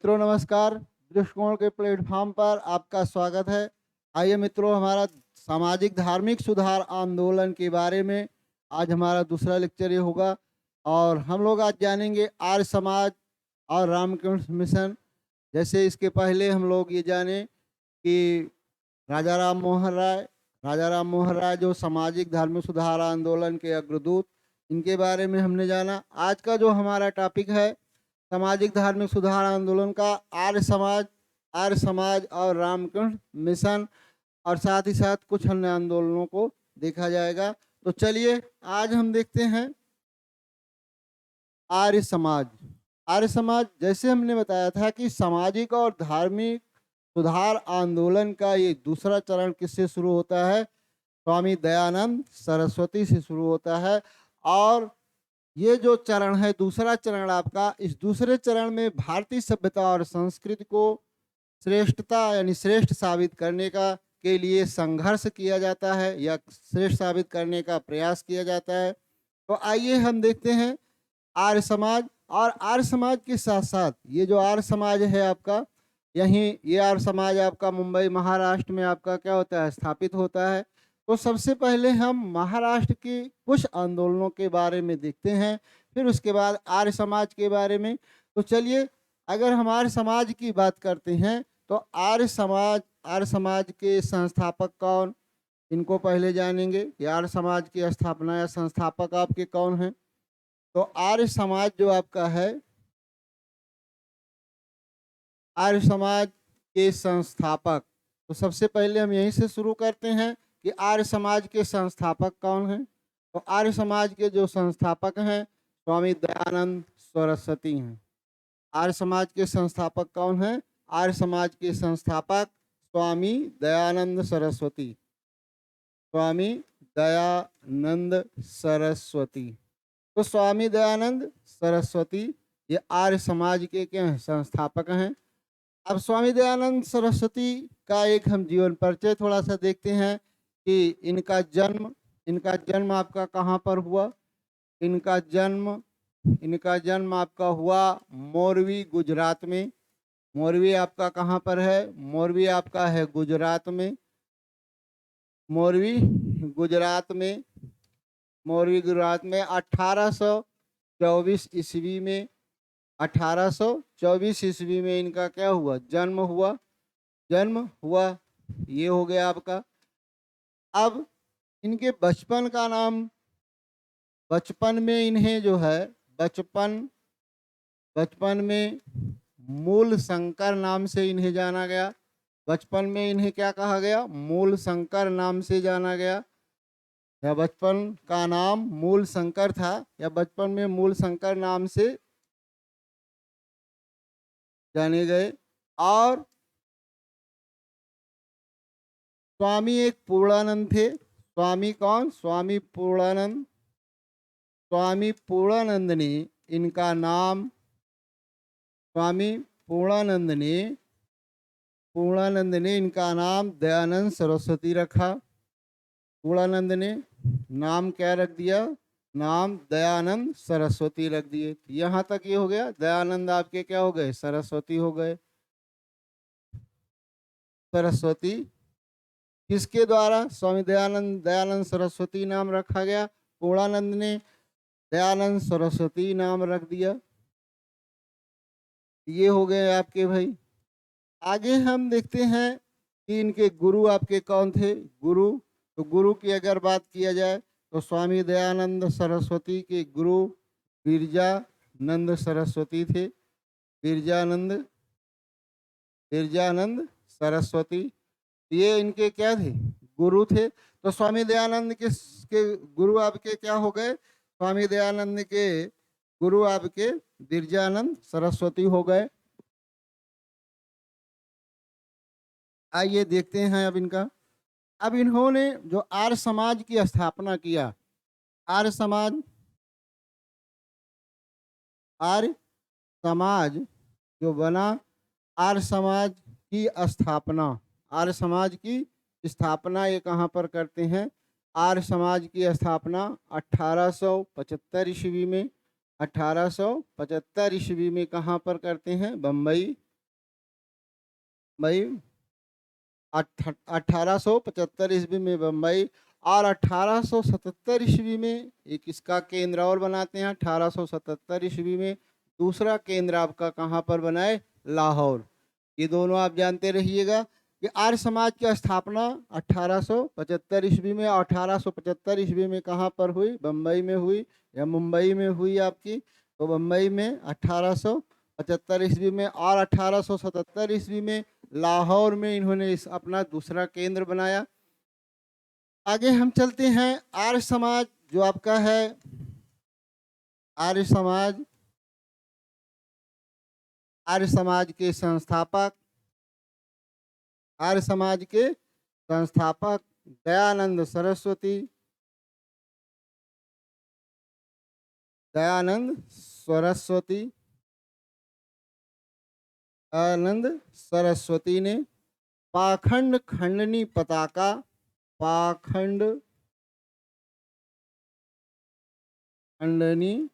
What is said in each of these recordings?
मित्रों नमस्कार। दृष्टिकोण के प्लेटफॉर्म पर आपका स्वागत है। आइए मित्रों, हमारा सामाजिक धार्मिक सुधार आंदोलन के बारे में आज हमारा दूसरा लेक्चर ये होगा और हम लोग आज जानेंगे आर्य समाज और रामकृष्ण मिशन। जैसे इसके पहले हम लोग ये जाने कि राजा राम मोहन राय जो सामाजिक धार्मिक सुधार आंदोलन के अग्रदूत, इनके बारे में हमने जाना। आज का जो हमारा टॉपिक है सामाजिक धार्मिक सुधार आंदोलन का आर्य समाज और रामकृष्ण मिशन, और साथ ही साथ कुछ अन्य आंदोलनों को देखा जाएगा। तो चलिए आज हम देखते हैं आर्य समाज। आर्य समाज, जैसे हमने बताया था कि सामाजिक और धार्मिक सुधार आंदोलन का ये दूसरा चरण किससे शुरू होता है? स्वामी दयानंद सरस्वती से शुरू होता है। और ये जो चरण है, दूसरा चरण आपका, इस दूसरे चरण में भारतीय सभ्यता और संस्कृति को श्रेष्ठता यानी श्रेष्ठ साबित करने का के लिए संघर्ष किया जाता है या श्रेष्ठ साबित करने का प्रयास किया जाता है। तो आइए हम देखते हैं आर्य समाज। और आर्य समाज के साथ साथ ये जो आर्य समाज है आपका, ये आर्य समाज आपका मुंबई महाराष्ट्र में आपका क्या होता है, स्थापित होता है। तो सबसे पहले हम महाराष्ट्र के कुछ आंदोलनों के बारे में देखते हैं, फिर उसके बाद आर्य समाज के बारे में। तो चलिए, अगर हम आर्य समाज की बात करते हैं तो आर्य समाज के संस्थापक कौन, इनको पहले जानेंगे कि आर्य समाज की स्थापना या संस्थापक आपके कौन हैं। तो आर्य समाज जो आपका है, आर्य समाज के संस्थापक, तो सबसे पहले हम यहीं से शुरू करते हैं कि आर्य समाज के संस्थापक कौन हैं। तो आर्य समाज के जो संस्थापक हैं स्वामी दयानंद सरस्वती हैं। आर्य समाज के संस्थापक कौन हैं? आर्य समाज के संस्थापक स्वामी दयानंद सरस्वती। स्वामी दयानंद सरस्वती। तो स्वामी दयानंद सरस्वती ये आर्य समाज के क्या हैं? संस्थापक हैं। अब स्वामी दयानंद सरस्वती का एक हम जीवन परिचय थोड़ा सा देखते हैं कि इनका जन्म आपका कहाँ पर हुआ। इनका जन्म आपका हुआ मोरवी, गुजरात में। मोरवी आपका कहाँ पर है? मोरवी आपका है गुजरात में। मोरवी गुजरात में 1824 ईस्वी में 1824 ईस्वी में इनका क्या हुआ? जन्म हुआ। ये हो गया आपका। अब इनके बचपन का नाम, बचपन में इन्हें जो है बचपन में मूल शंकर नाम से इन्हें जाना गया। बचपन में इन्हें क्या कहा गया? मूल शंकर नाम से जाना गया। या बचपन का नाम मूल शंकर था, या बचपन में मूल शंकर नाम से जाने गए। और स्वामी एक पूर्णानंद थे। स्वामी कौन? स्वामी पूर्णानंद ने इनका नाम, स्वामी पूर्णानंद ने इनका नाम दयानंद सरस्वती रखा। पूर्णानंद ने नाम क्या रख दिया? नाम दयानंद सरस्वती रख दिए। यहाँ तक ये हो गया। दयानंद आपके क्या हो गए? सरस्वती हो गए। सरस्वती किसके द्वारा स्वामी दयानंद सरस्वती नाम रखा गया? पूर्णानंद ने दयानंद सरस्वती नाम रख दिया। ये हो गए आपके भाई। आगे हम देखते हैं कि इनके गुरु आपके कौन थे। तो गुरु की अगर बात किया जाए तो स्वामी दयानंद सरस्वती के गुरु बिरजानंद सरस्वती थे। बिरजानंद सरस्वती ये इनके क्या थे? गुरु थे। तो स्वामी दयानंद के गुरु आपके क्या हो गए? स्वामी दयानंद के गुरु आपके बिरजानंद सरस्वती हो गए। आइए देखते हैं अब इनका। अब इन्होंने जो आर्य समाज की स्थापना किया, आर्य समाज जो बना, आर्य समाज की स्थापना ये कहाँ पर करते हैं? आर्य समाज की स्थापना 1875 ईस्वी में। 1875 ईस्वी में कहाँ पर करते हैं? बम्बई बम्बई 1875 ईस्वी में बम्बई, और 1877 ईस्वी में एक इसका केंद्र और बनाते हैं। 1877 ईस्वी में दूसरा केंद्र आपका कहाँ पर बनाए? लाहौर। ये दोनों आप जानते रहिएगा कि आर्य समाज की स्थापना 1875 ईस्वी में, 1875 ईस्वी में कहाँ पर हुई? बम्बई में हुई या मुंबई में हुई आपकी? तो बम्बई में 1875 ईस्वी में, और 1877 ईस्वी में लाहौर में इन्होंने इस अपना दूसरा केंद्र बनाया। आगे हम चलते हैं। आर्य समाज जो आपका है, आर्य समाज, आर्य समाज के संस्थापक, आर्य समाज के संस्थापक दयानंद सरस्वती, दयानंद सरस्वती, दयानंद सरस्वती ने पाखंड खंडनी पताका, पाखंड खंडनी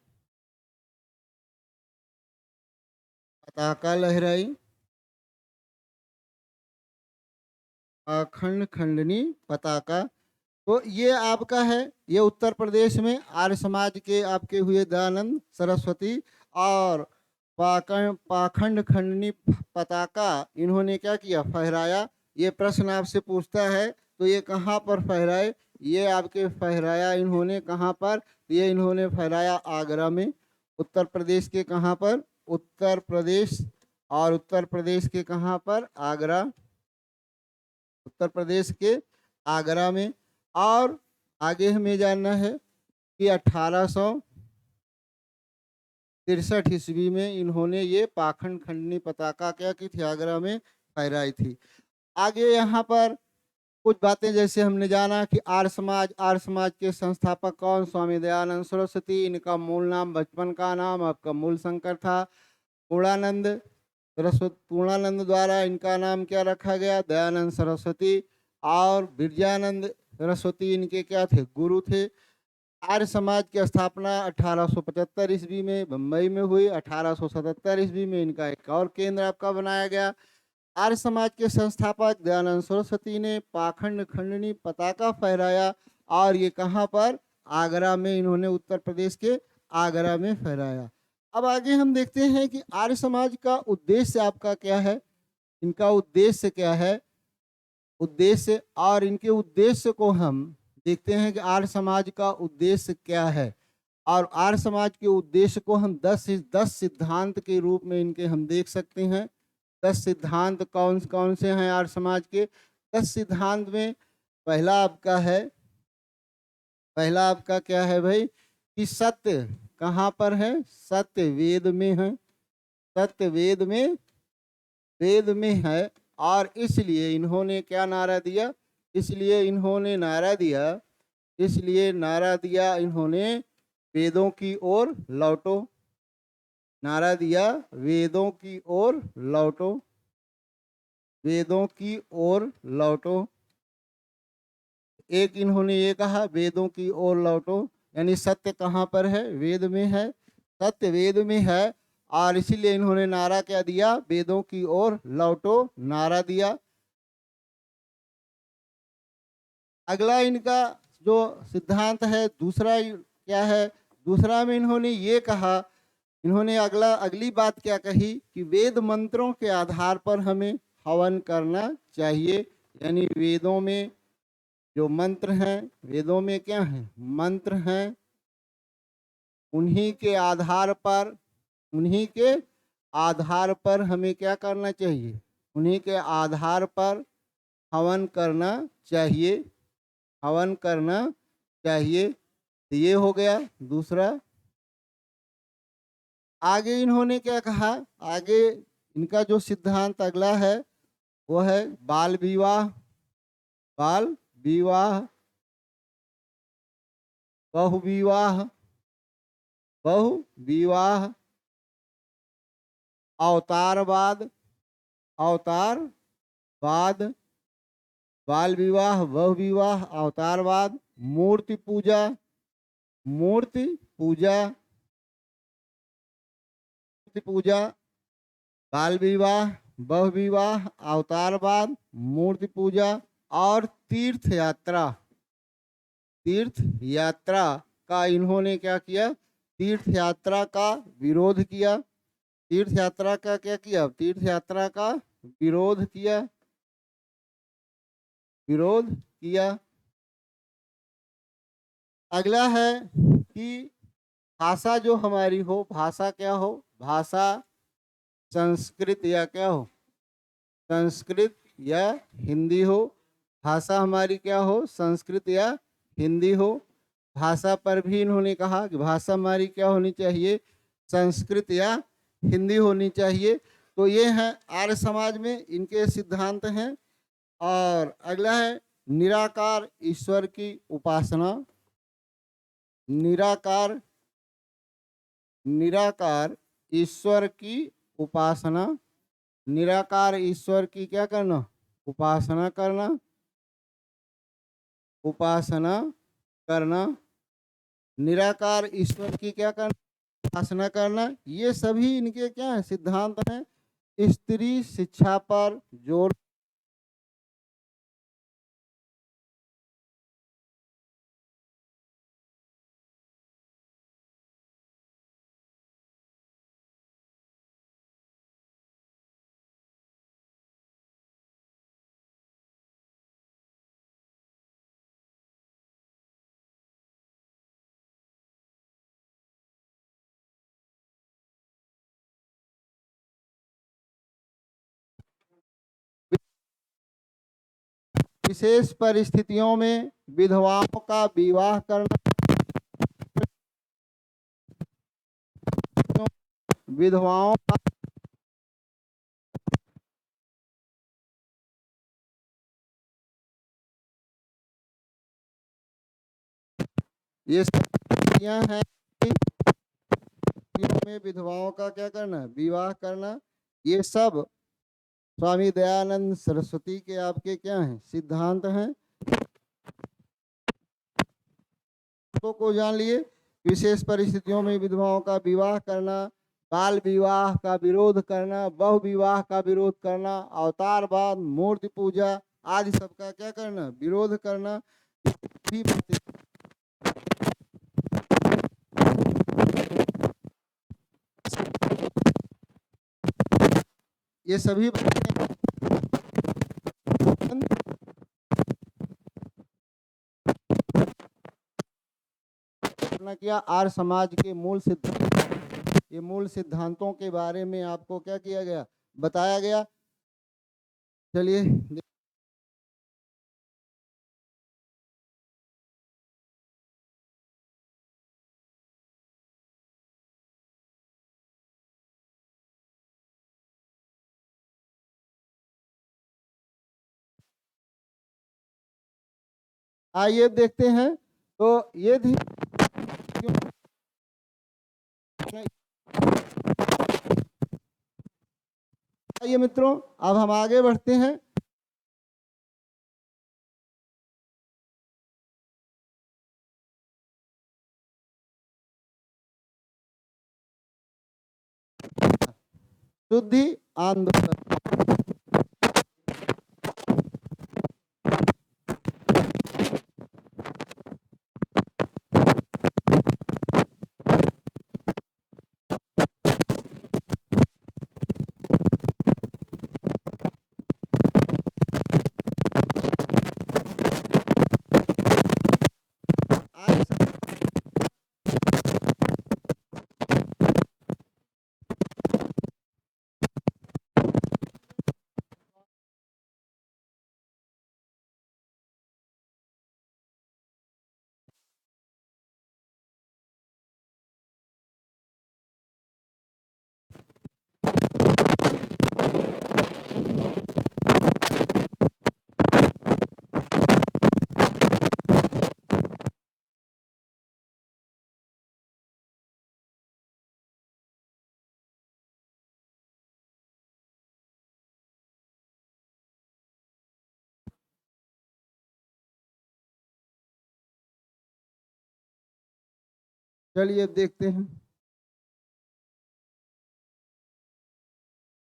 पताका लहराई, पाखंड खंडनी पताका। तो ये आपका है, ये उत्तर प्रदेश में आर्य समाज के आपके हुए दयानंद सरस्वती। और पाखंड खंडनी पताका इन्होंने क्या किया? फहराया। ये प्रश्न आपसे पूछता है तो ये कहाँ पर फहराए? ये आपके फहराया इन्होंने कहाँ पर? ये इन्होंने फहराया आगरा में। उत्तर प्रदेश के कहाँ पर? उत्तर प्रदेश, और उत्तर प्रदेश के कहाँ पर? आगरा, उत्तर प्रदेश के आगरा में। और आगे हमें जानना है कि 1863 ईस्वी में इन्होंने ये पाखंड खंडनी पताका क्या की थी? आगरा में फहराई थी। आगे यहाँ पर कुछ बातें जैसे हमने जाना कि आर्य समाज, आर्य समाज के संस्थापक कौन? स्वामी दयानंद सरस्वती। इनका मूल नाम, बचपन का नाम आपका मूल शंकर था। पूर्णानंद सरस्वती, पूर्णानंद द्वारा इनका नाम क्या रखा गया? दयानंद सरस्वती। और विरजानंद सरस्वती इनके क्या थे? गुरु थे। आर्य समाज की स्थापना 1875 ईस्वी में बम्बई में हुई। 1877 ईस्वी में इनका एक और केंद्र आपका बनाया गया। आर्य समाज के संस्थापक दयानंद सरस्वती ने पाखंड खंडनी पताका फहराया, और ये कहाँ पर? आगरा में। इन्होंने उत्तर प्रदेश के आगरा में फहराया। अब आगे हम देखते हैं कि आर्य समाज का उद्देश्य आपका क्या है, इनका उद्देश्य क्या है, उद्देश्य। और इनके उद्देश्य को हम देखते हैं कि आर्य समाज का उद्देश्य क्या है। और आर्य समाज के उद्देश्य को हम 10 सिद्धांत के रूप में इनके हम देख सकते हैं। 10 सिद्धांत कौन कौन से हैं आर्य समाज के? 10 सिद्धांत में पहला आपका है, पहला आपका क्या है भाई? कि सत्य कहाँ पर है? सत्य वेद में है। सत्य वेद में, वेद में है। और इसलिए इन्होंने क्या नारा दिया? इसलिए इन्होंने नारा दिया, इसलिए नारा दिया इन्होंने, वेदों की ओर लौटो। नारा दिया, वेदों की ओर लौटो, वेदों की ओर लौटो। एक इन्होंने ये कहा, वेदों की ओर लौटो, यानी सत्य कहाँ पर है? वेद में है। सत्य वेद में है, और इसीलिए इन्होंने नारा क्या दिया? वेदों की ओर लौटो नारा दिया। अगला इनका जो सिद्धांत है दूसरा क्या है? दूसरा में इन्होंने ये कहा, इन्होंने अगली बात क्या कही कि वेद मंत्रों के आधार पर हमें हवन करना चाहिए। यानी वेदों में जो मंत्र हैं, वेदों में क्या है? मंत्र हैं। उन्हीं के आधार पर, उन्हीं के आधार पर हमें क्या करना चाहिए? उन्हीं के आधार पर हवन करना चाहिए, हवन करना चाहिए। तो ये हो गया दूसरा। आगे इन्होंने क्या कहा? आगे इनका जो सिद्धांत अगला है वो है बाल विवाह, बाल विवाह, बहु विवाह, बहु विवाह, अवतारवाद, अवतारवाद, बाल विवाह, बहु विवाह, अवतारवाद, मूर्ति पूजा, मूर्ति पूजा, मूर्ति पूजा, बाल विवाह, बहु विवाह, अवतारवाद, मूर्ति पूजा और तीर्थ यात्रा। तीर्थ यात्रा का इन्होंने क्या किया? तीर्थ यात्रा का विरोध किया। तीर्थ यात्रा का क्या किया? तीर्थ यात्रा का विरोध किया। विरोध किया। अगला है कि भाषा जो हमारी हो, भाषा क्या हो? भाषा संस्कृत या क्या हो? संस्कृत या हिंदी हो। भाषा हमारी क्या हो? संस्कृत या हिंदी हो। भाषा पर भी इन्होंने कहा कि भाषा हमारी क्या होनी चाहिए? संस्कृत या हिंदी होनी चाहिए। तो ये हैं आर्य समाज में इनके सिद्धांत हैं। और अगला है निराकार ईश्वर की उपासना। निराकार निराकार ईश्वर की उपासना। निराकार ईश्वर की क्या करना? उपासना करना। उपासना करना। निराकार ईश्वर की क्या करना? उपासना करना। ये सभी इनके क्या है? सिद्धांत हैं। स्त्री शिक्षा पर जोर। विशेष परिस्थितियों में विधवाओं का विवाह करना। विधवाओं का ये सब स्थितियां हैं कि में विधवाओं का क्या करना? विवाह करना। ये सब स्वामी दयानंद सरस्वती के आपके क्या हैं? सिद्धांत हैं। तो को जान लिए। विशेष परिस्थितियों में विधवाओं का विवाह करना, बाल विवाह का विरोध करना, बहु विवाह का विरोध करना, अवतारवाद, मूर्ति पूजा आदि सबका क्या करना? विरोध करना। भी ये सभी बातें किया। आर्य समाज के मूल सिद्धांत, ये मूल सिद्धांतों के बारे में आपको क्या किया गया? बताया गया। चलिए आइए देखते हैं। तो ये थी। आइए मित्रों, अब हम आगे बढ़ते हैं। शुद्धि आंदोलन। चलिए देखते हैं।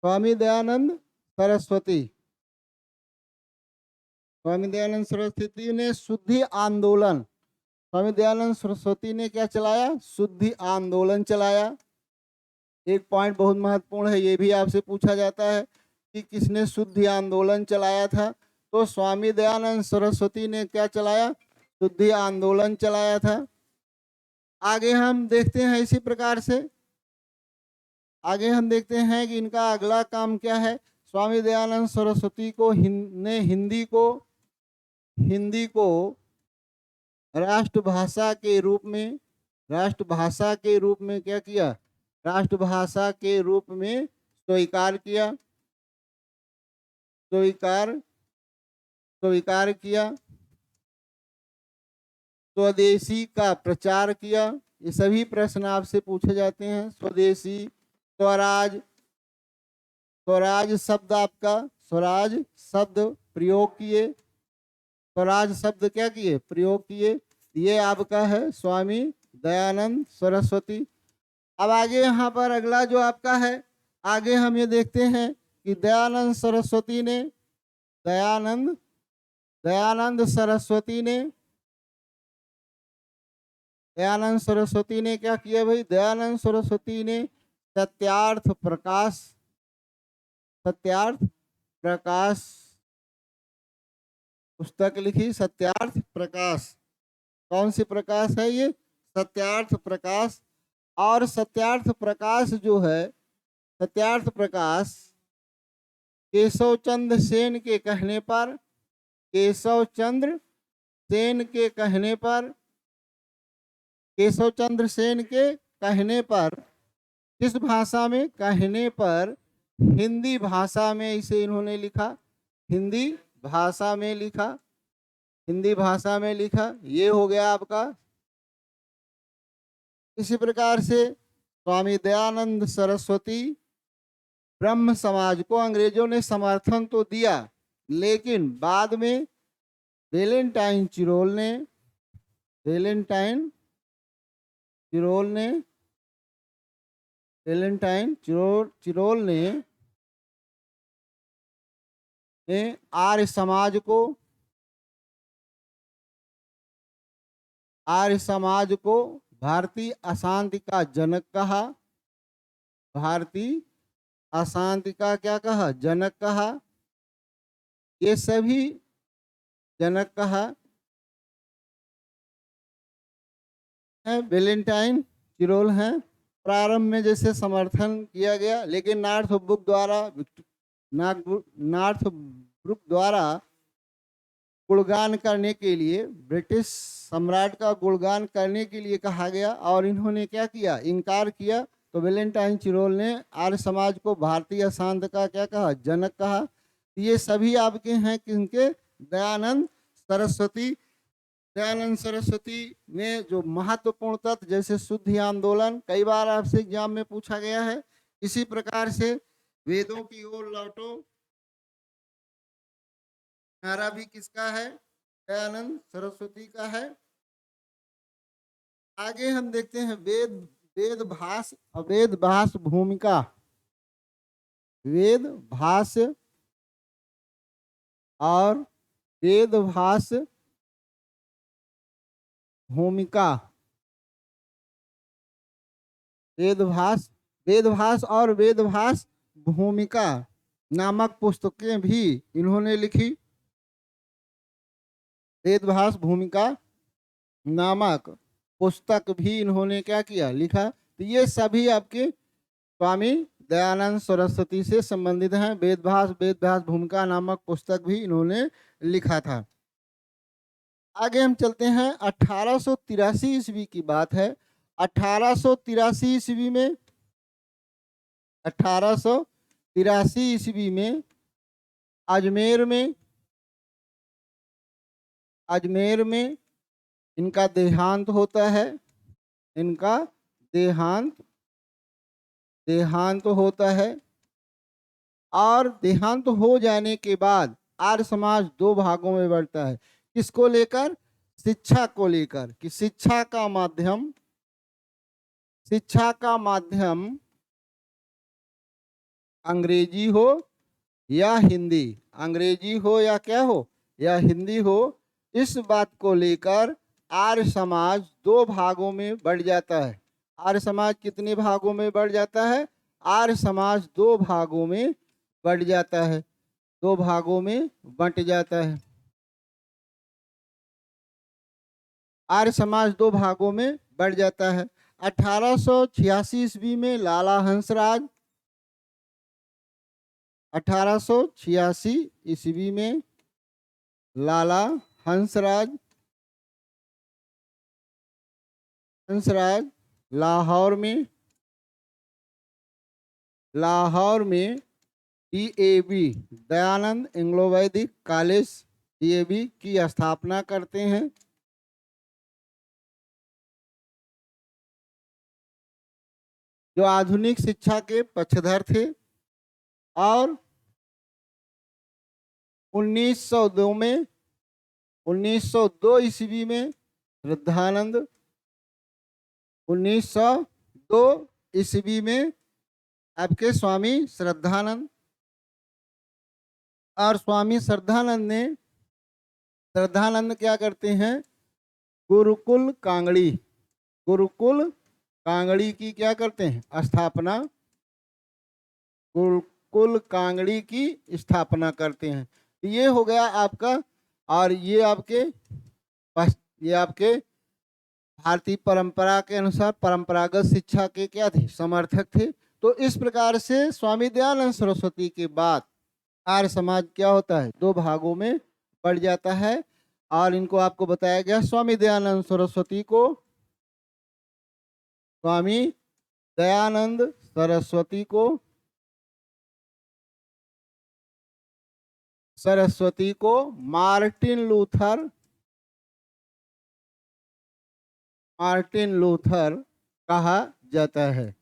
स्वामी दयानंद सरस्वती, स्वामी दयानंद सरस्वती ने शुद्धि आंदोलन, स्वामी दयानंद सरस्वती ने क्या चलाया? शुद्धि आंदोलन चलाया। एक पॉइंट बहुत महत्वपूर्ण है, ये भी आपसे पूछा जाता है कि किसने शुद्धि आंदोलन चलाया था? तो स्वामी दयानंद सरस्वती ने क्या चलाया? शुद्धि आंदोलन चलाया था। आगे हम देखते हैं इसी प्रकार से, आगे हम देखते हैं कि इनका अगला काम क्या है। स्वामी दयानंद सरस्वती को ने हिंदी को राष्ट्रभाषा के रूप में, राष्ट्रभाषा के रूप में क्या किया? राष्ट्रभाषा के रूप में स्वीकार किया, स्वीकार किया। स्वदेशी का प्रचार किया। ये सभी प्रश्न आपसे पूछे जाते हैं। स्वदेशी, स्वराज, स्वराज शब्द आपका, स्वराज शब्द प्रयोग किए, स्वराज शब्द क्या किए? प्रयोग किए। ये आपका है स्वामी दयानंद सरस्वती। अब आगे यहाँ पर अगला जो आपका है, आगे हम ये देखते हैं कि दयानंद सरस्वती ने, दयानंद सरस्वती ने क्या किया भाई? दयानंद सरस्वती ने सत्यार्थ प्रकाश पुस्तक लिखी। सत्यार्थ प्रकाश, कौन सी प्रकाश है ये? सत्यार्थ प्रकाश। और सत्यार्थ प्रकाश जो है, सत्यार्थ प्रकाश केशव चंद्र सेन के कहने पर, केशव चंद्र सेन के कहने पर, केशव चंद्र सेन के कहने पर, किस भाषा में? कहने पर हिंदी भाषा में इसे इन्होंने लिखा, हिंदी भाषा में लिखा, हिंदी भाषा में लिखा। ये हो गया आपका। इसी प्रकार से स्वामी दयानंद सरस्वती ब्रह्म समाज को अंग्रेजों ने समर्थन तो दिया, लेकिन बाद में वेलेंटाइन चिरोल ने, वेलेंटाइन चिरोल ने आर्य समाज को भारतीय अशांति का जनक कहा, भारतीय अशांति का क्या कहा? जनक कहा। ये सभी जनक कहा है वेलेंटाइन चिरोल हैं। प्रारंभ में जैसे समर्थन किया गया, लेकिन नॉर्थब्रुक द्वारा गुणगान करने के लिए, ब्रिटिश सम्राट का गुणगान करने के लिए कहा गया और इन्होंने क्या किया? इनकार किया। तो वेलेंटाइन चिरोल ने आर्य समाज को भारतीय अशांत का क्या कहा? जनक कहा। ये सभी आपके हैं किनके? दयानंद सरस्वती। दयानंद सरस्वती में जो महत्वपूर्ण तत्व, जैसे शुद्धि आंदोलन, कई बार आपसे एग्जाम में पूछा गया है। इसी प्रकार से वेदों की ओर लौटो, नारा भी किसका है? दयानंद सरस्वती का है। आगे हम देखते हैं वेद भाष अवेद भाष भूमिका, वेद भाष और वेद भाष भूमिका, वेदभास और वेदभास भूमिका नामक पुस्तकें भी इन्होंने लिखी। वेदभास भूमिका नामक पुस्तक भी इन्होंने क्या किया? लिखा। तो ये सभी आपके स्वामी दयानंद सरस्वती से संबंधित हैं। वेदभास भूमिका नामक पुस्तक भी इन्होंने लिखा था। आगे हम चलते हैं। 1883 ईस्वी की बात है। 1883 ईस्वी में, 1883 ईस्वी में अजमेर में इनका देहांत होता है। इनका देहांत होता है। और देहांत हो जाने के बाद आर्य समाज दो भागों में बढ़ता है। किसको लेकर? शिक्षा को लेकर, कि शिक्षा का माध्यम अंग्रेजी हो या हिंदी, अंग्रेजी हो या क्या हो, या हिंदी हो, इस बात को लेकर आर्य समाज दो भागों में बढ़ जाता है। आर्य समाज कितने भागों में बढ़ जाता है? आर्य समाज दो भागों में बढ़ जाता है, दो भागों में बंट जाता है। आर्य समाज दो भागों में बढ़ जाता है। 1886 ईस्वी में लाला हंसराज, 1886 ईस्वी में लाला हंसराज हंसराज लाहौर में डीएवी, दयानंद एंग्लो वैदिक कॉलेज, डीएवी की स्थापना करते हैं। जो आधुनिक शिक्षा के पक्षधर थे। और 1902 में 1902 ईस्वी में श्रद्धानंद, 1902 ईस्वी में आपके स्वामी श्रद्धानंद, और स्वामी श्रद्धानंद क्या करते हैं? गुरुकुल कांगड़ी, गुरुकुल कांगड़ी की क्या करते हैं? स्थापना, गुरुकुल कांगड़ी की स्थापना करते हैं। ये हो गया आपका। और ये आपके भारतीय परंपरा के अनुसार परंपरागत शिक्षा के क्या थे? समर्थक थे। तो इस प्रकार से स्वामी दयानंद सरस्वती के बाद आर्य समाज क्या होता है? दो भागों में बढ़ जाता है। और इनको आपको बताया गया। स्वामी दयानंद सरस्वती को स्वामी दयानंद सरस्वती को मार्टिन लूथर कहा जाता है।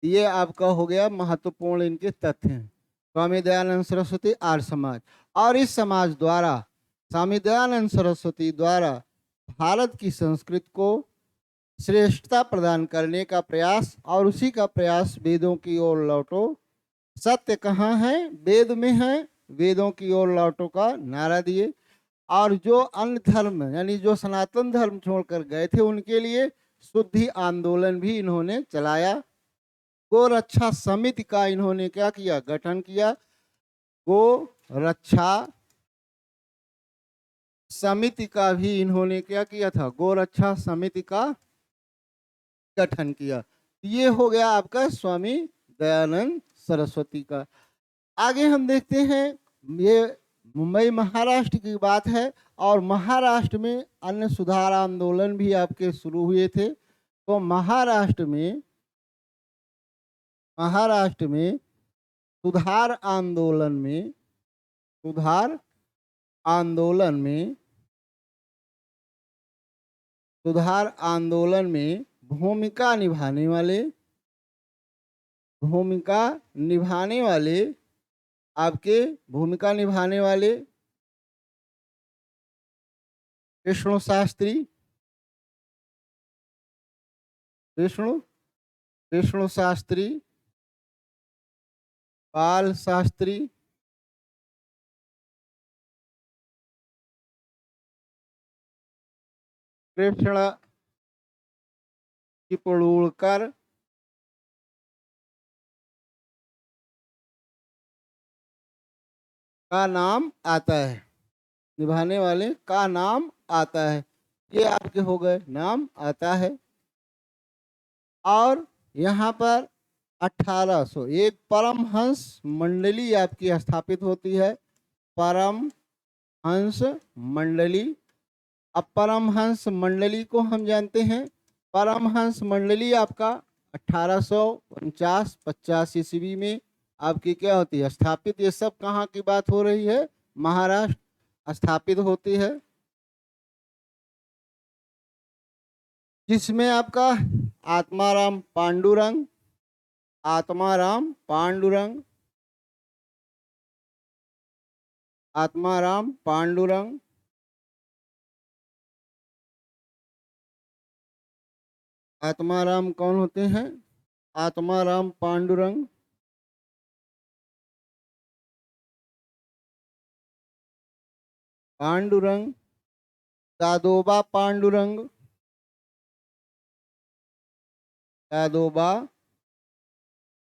ये आपका हो गया महत्वपूर्ण इनके तथ्य हैं। स्वामी दयानंद सरस्वती आर्य समाज। और इस समाज द्वारा, स्वामी दयानंद सरस्वती द्वारा भारत की संस्कृति को श्रेष्ठता प्रदान करने का प्रयास, और उसी का प्रयास वेदों की ओर लौटो, सत्य कहाँ है? वेद में है, वेदों की ओर लौटो का नारा दिए। और जो अन्य धर्म यानी जो सनातन धर्म छोड़कर गए थे उनके लिए शुद्धि आंदोलन भी इन्होंने चलाया। गो रक्षा समिति का इन्होंने क्या किया? गठन किया। गो रक्षा समिति का भी इन्होंने क्या किया था? गो रक्षा समिति का गठन किया। ये हो गया आपका स्वामी दयानंद सरस्वती का। आगे हम देखते हैं, ये मुंबई महाराष्ट्र की बात है। और महाराष्ट्र में अन्य सुधार आंदोलन भी आपके शुरू हुए थे। तो महाराष्ट्र में सुधार आंदोलन में भूमिका निभाने वाले विष्णु शास्त्री, पाल शास्त्री, कृष्ण चिपळूणकर, का नाम आता है। निभाने वाले का नाम आता है। ये आपके हो गए, नाम आता है। और यहाँ पर 1800 एक परमहंस मंडली आपकी स्थापित होती है। परमहंस मंडली। अब परमहंस मंडली को हम जानते हैं। परमहंस मंडली आपका 1849-50 ईस्वी में आपकी क्या होती है? स्थापित। ये सब कहाँ की बात हो रही है? महाराष्ट्र स्थापित होती है। जिसमें आपका आत्माराम पांडुरंग आत्माराम पांडुरंग आत्माराम कौन होते हैं? आत्माराम पांडुरंग पांडुरंग, दादोबा पांडुरंग, दादोबा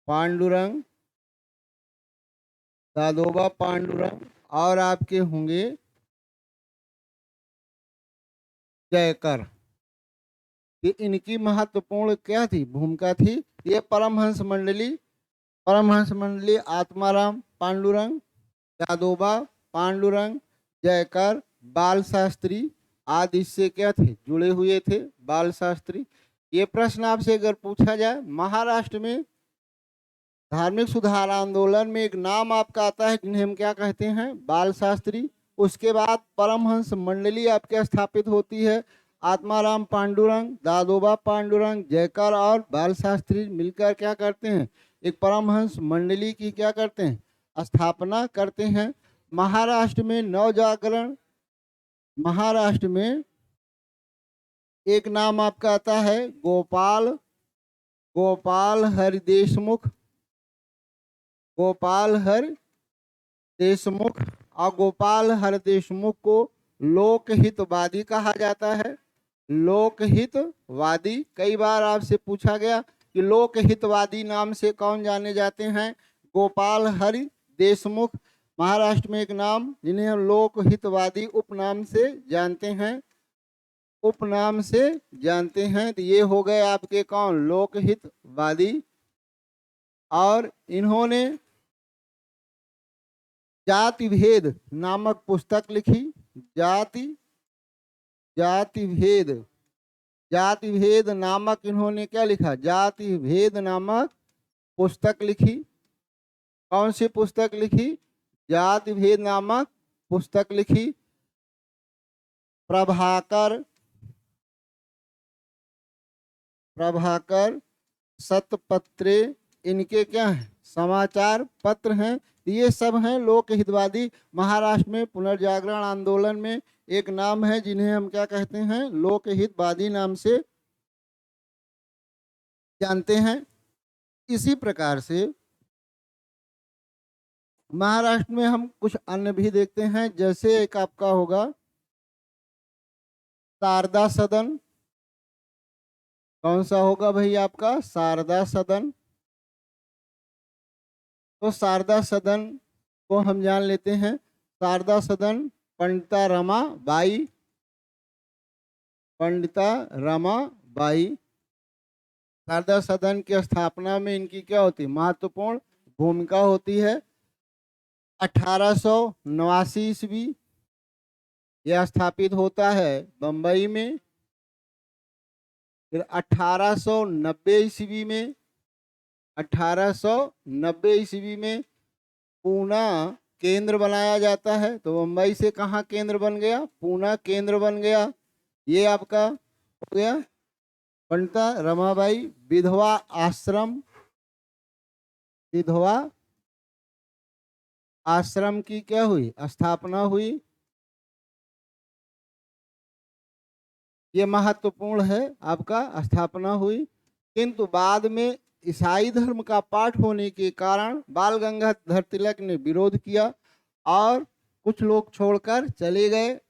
पांडुरंग, दादोबा पांडुरंग। और आपके होंगे जयकर। ये इनकी महत्वपूर्ण क्या थी, भूमिका थी। ये परमहंस मंडली आत्माराम पांडुरंग, दादोबा पांडुरंग, जयकर, बाल शास्त्री आदि से क्या थे, जुड़े हुए थे, बाल शास्त्री। ये प्रश्न आपसे अगर पूछा जाए, महाराष्ट्र में धार्मिक सुधार आंदोलन में एक नाम आपका आता है जिन्हें हम क्या कहते हैं, बाल शास्त्री। उसके बाद परमहंस मंडली आपके स्थापित होती है, आत्माराम पांडुरंग, दादोबा पांडुरंग, जयकर और बाल शास्त्री मिलकर क्या करते हैं, एक परमहंस मंडली की क्या करते हैं, स्थापना करते हैं। महाराष्ट्र में नवजागरण, महाराष्ट्र में एक नाम आपका आता है गोपाल हरि देशमुख, गोपाल हरि देशमुख। और गोपाल हरि देशमुख को लोकहितवादी कहा जाता है, लोकहितवादी। कई बार आपसे पूछा गया कि लोकहितवादी नाम से कौन जाने जाते हैं, गोपाल हरि देशमुख महाराष्ट्र में एक नाम जिन्हें हम लोकहितवादी उपनाम से जानते हैं, उपनाम से जानते हैं। तो ये हो गए आपके कौन, लोकहितवादी। और इन्होंने जाति भेद नामक पुस्तक लिखी, जाति भेद नामक इन्होंने क्या लिखा, जाति भेद नामक पुस्तक लिखी। कौन सी पुस्तक लिखी, जाति भेद नामक पुस्तक लिखी। प्रभाकर सतपत्रे इनके क्या हैं, समाचार पत्र हैं। ये सब हैं लोकहितवादी। महाराष्ट्र में पुनर्जागरण आंदोलन में एक नाम है जिन्हें हम क्या कहते हैं, लोकहितवादी नाम से जानते हैं। इसी प्रकार से महाराष्ट्र में हम कुछ अन्य भी देखते हैं, जैसे एक आपका होगा शारदा सदन। कौन सा होगा भाई आपका, शारदा सदन। तो शारदा सदन को हम जान लेते हैं। शारदा सदन पंडिता रमाबाई शारदा सदन की स्थापना में इनकी क्या होती है, महत्वपूर्ण भूमिका होती है। 1889 ईस्वी यह स्थापित होता है बंबई में। फिर 1890 ईस्वी में पूना केंद्र बनाया जाता है। तो मुंबई से कहाँ केंद्र बन गया, पूना केंद्र बन गया। ये आपका हो गया पंडिता रमाबाई विधवा आश्रम की क्या हुई, स्थापना हुई। ये महत्वपूर्ण है आपका, स्थापना हुई। किंतु बाद में ईसाई धर्म का पाठ होने के कारण बाल गंगाधर तिलक ने विरोध किया और कुछ लोग छोड़कर चले गए।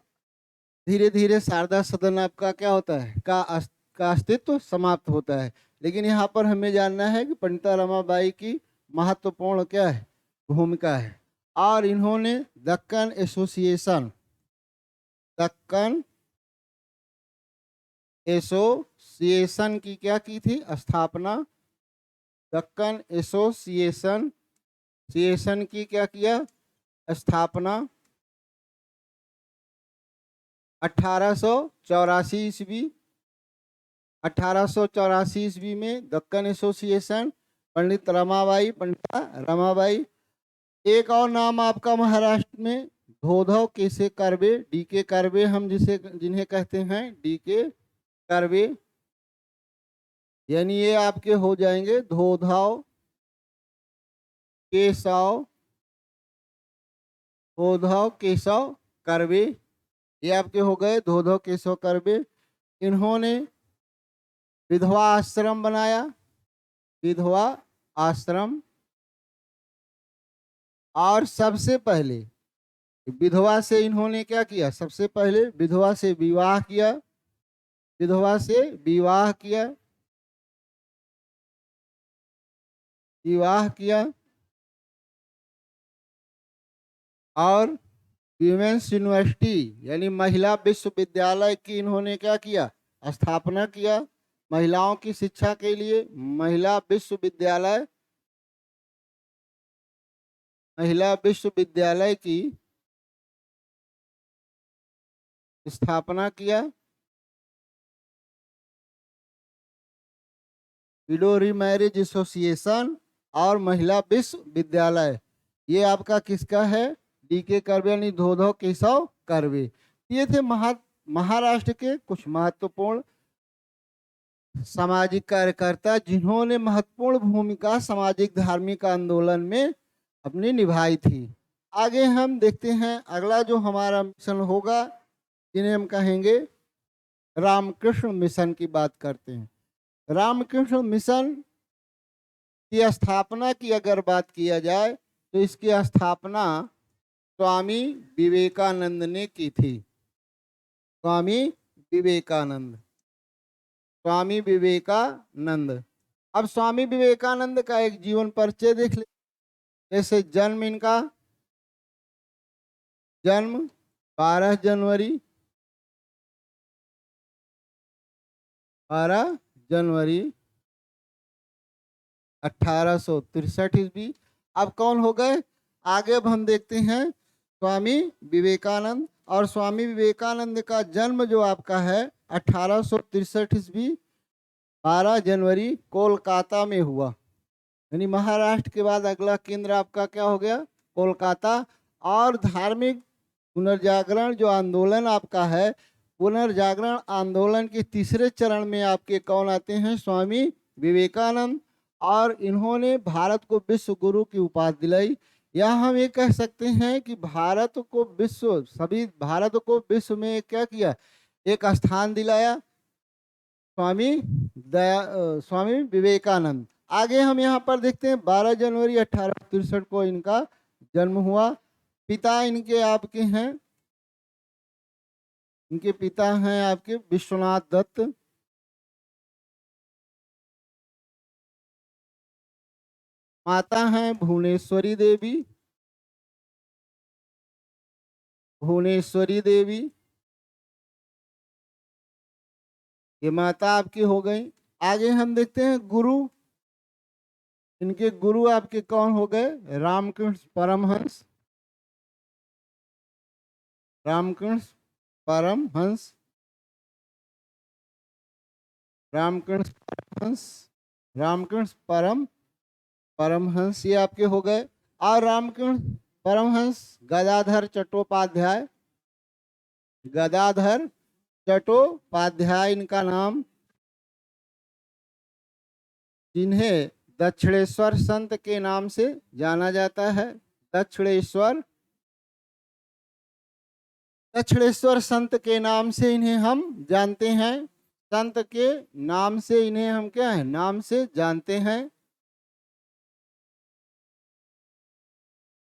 धीरे धीरे शारदा सदन आपका क्या होता है, का अस्तित्व समाप्त होता है। लेकिन यहाँ पर हमें जानना है कि पंडिता रमाबाई की महत्वपूर्ण क्या है, भूमिका है। और इन्होंने दक्कन एसोसिएशन की क्या की थी, स्थापना। दक्कन एसोसिएशन की क्या किया, स्थापना। 1884 ईस्वी 1884 ईस्वी में दक्कन एसोसिएशन, पंडिता रमाबाई। एक और नाम आपका महाराष्ट्र में धोधव केसे कर्वे, डीके कर्वे हम जिन्हें कहते हैं डीके कर्वे। यानी ये आपके हो जाएंगे धोधव केशव कर्वे। ये आपके हो गए धोधव केशव कर्वे। इन्होंने विधवा आश्रम बनाया, विधवा आश्रम। और सबसे पहले विधवा से इन्होंने क्या किया, सबसे पहले विधवा से विवाह किया, विधवा से विवाह किया, विवाह किया, और विमेंस यूनिवर्सिटी यानी महिला विश्वविद्यालय की इन्होंने क्या किया, स्थापना किया। महिलाओं की शिक्षा के लिए महिला विश्वविद्यालय, महिला विश्वविद्यालय की स्थापना किया। विडो रीमैरिज एसोसिएशन और महिला विश्वविद्यालय, ये आपका किसका है, डी.के. कर्वे यानी धोधो केशव कर्वे। ये थे महाराष्ट्र के कुछ महत्वपूर्ण सामाजिक कार्यकर्ता जिन्होंने महत्वपूर्ण भूमिका सामाजिक धार्मिक आंदोलन में अपनी निभाई थी। आगे हम देखते हैं अगला जो हमारा मिशन होगा, जिन्हें हम कहेंगे रामकृष्ण मिशन की बात करते हैं। रामकृष्ण मिशन की स्थापना की अगर बात किया जाए तो इसकी स्थापना स्वामी विवेकानंद ने की थी। स्वामी विवेकानंद, स्वामी विवेकानंद। अब स्वामी विवेकानंद का एक जीवन परिचय देख ले। जैसे जन्म, इनका जन्म 12 जनवरी 1863 ईस्वी। अब कौन हो गए, आगे अब हम देखते हैं स्वामी विवेकानंद। और स्वामी विवेकानंद का जन्म जो आपका है 1863 ईस्वी 12 जनवरी कोलकाता में हुआ। यानी महाराष्ट्र के बाद अगला केंद्र आपका क्या हो गया, कोलकाता। और धार्मिक पुनर्जागरण जो आंदोलन आपका है, पुनर्जागरण आंदोलन के तीसरे चरण में आपके कौन आते हैं, स्वामी विवेकानंद। और इन्होंने भारत को विश्व गुरु की उपाधि दिलाई। या हम ये कह सकते हैं कि भारत को विश्व में क्या किया, एक स्थान दिलाया स्वामी विवेकानंद। आगे हम यहाँ पर देखते हैं 12 जनवरी 1863 को इनका जन्म हुआ। पिता इनके आपके हैं, इनके पिता हैं आपके विश्वनाथ दत्त। माता हैं भुवनेश्वरी देवी, भुवनेश्वरी देवी, ये माता आपकी हो गई। आगे हम देखते हैं गुरु, इनके गुरु आपके कौन हो गए, रामकृष्ण परमहंस, रामकृष्ण परमहंस, रामकृष्ण परमहंस, रामकृष्ण परमहंस ये आपके हो गए। और रामकृष्ण परमहंस गदाधर चट्टोपाध्याय, गदाधर चट्टोपाध्याय इनका नाम, जिन्हें दक्षिणेश्वर संत के नाम से जाना जाता है। दक्षिणेश्वर संत के नाम से इन्हें हम जानते हैं। संत के नाम से इन्हें हम क्या है, नाम से जानते हैं।